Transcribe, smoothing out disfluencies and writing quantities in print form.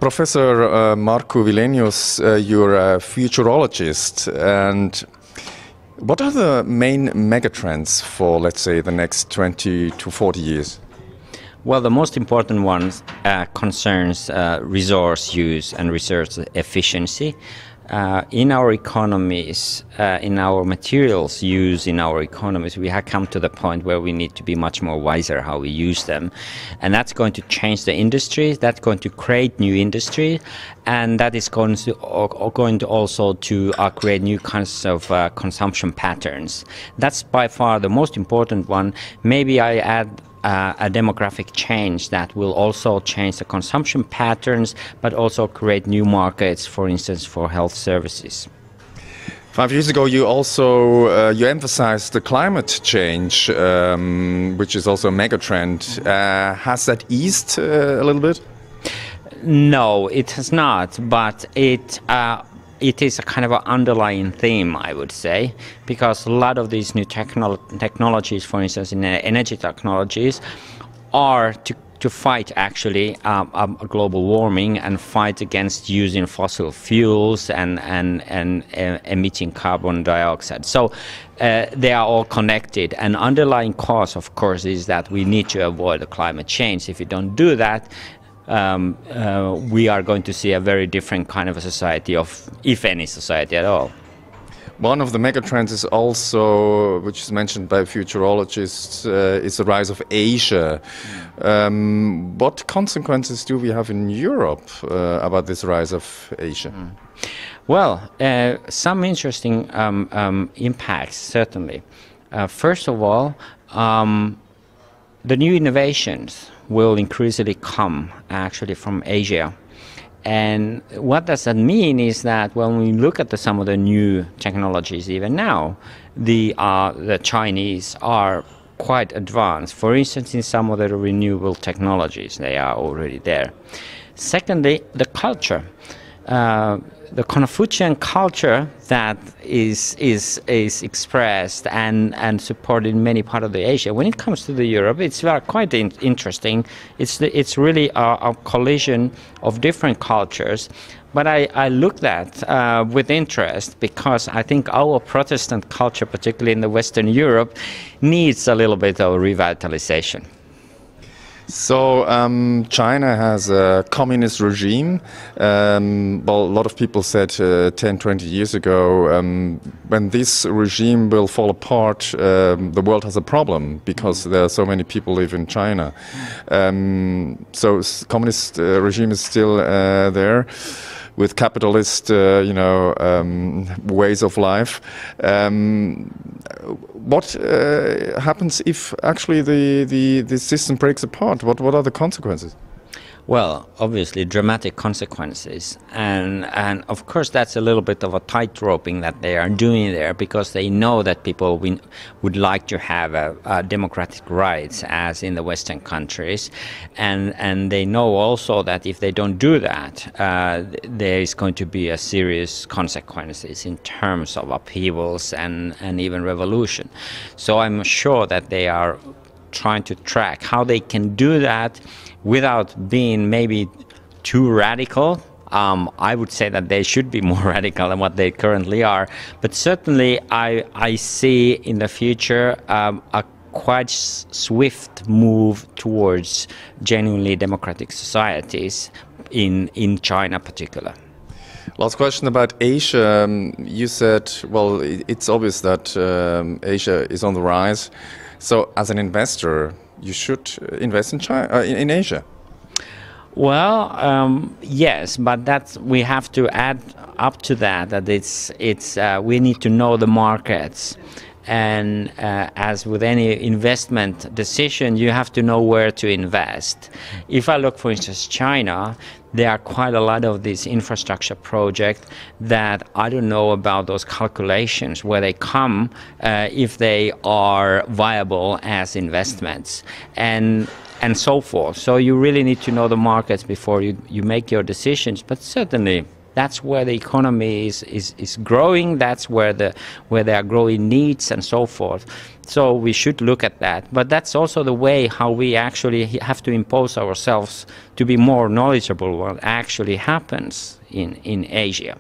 Professor Markku Wilenius, you're a futurologist, and what are the main megatrends for, let's say, the next 20 to 40 years? Well, the most important one concerns resource use and resource efficiency. In our economies, in our materials used in our economies, we have come to the point where we need to be much more wiser how we use them. And that's going to change the industry, that's going to create new industry, and that is going to also to create new kinds of consumption patterns. That's by far the most important one. Maybe I add a demographic change that will also change the consumption patterns, but also create new markets, for instance, for health services. 5 years ago, you also you emphasized the climate change, which is also a megatrend. Has that eased a little bit? No, it has not, but it is a kind of an underlying theme, I would say, because a lot of these new technologies, for instance, in energy technologies, are to fight actually global warming and fight against using fossil fuels and emitting carbon dioxide. So they are all connected. And underlying cause, of course, is that we need to avoid the climate change. If you don't do that, we are going to see a very different kind of a society, if any society at all. One of the megatrends is also, which is mentioned by futurologists, is the rise of Asia. What consequences do we have in Europe about this rise of Asia? Well, some interesting impacts, certainly. First of all, the new innovations will increasingly come actually from Asia. And what does that mean is that when we look at some of the new technologies even now, the Chinese are quite advanced. For instance, in some of the renewable technologies, they are already there. Secondly, the culture. The Confucian culture that is expressed and supported in many parts of the Asia. When it comes to the Europe, it's quite interesting. It's really a collision of different cultures. But I looked at with interest because I think our Protestant culture, particularly in the Western Europe, needs a little bit of revitalization. So China has a communist regime. Well, a lot of people said 10, 20 years ago, when this regime will fall apart, the world has a problem because there are so many people live in China. So communist regime is still there, with capitalist, ways of life. What happens if actually the system breaks apart? What are the consequences? Well, obviously dramatic consequences, and of course that's a little bit of a tightroping that they are doing there, because they know that people would like to have democratic rights as in the Western countries, and they know also that if they don't do that, there is going to be a serious consequences in terms of upheavals and even revolution. So I'm sure that they are trying to track how they can do that without being maybe too radical. I would say that they should be more radical than what they currently are. But certainly I see in the future a quite swift move towards genuinely democratic societies in China in particular. Last question about Asia. You said, well, it's obvious that Asia is on the rise. So as an investor, you should invest in China, in Asia. Well, yes, but we have to add up to that we need to know the markets. And as with any investment decision, you have to know where to invest. If I look, for instance, China, there are quite a lot of these infrastructure projects that I don't know about those calculations, where they come, if they are viable as investments, and so forth. So you really need to know the markets before you make your decisions. But certainly That's where the economy is growing. That's where there are growing needs and so forth. So we should look at that. But that's also the way how we actually have to impose ourselves to be more knowledgeable what actually happens in Asia.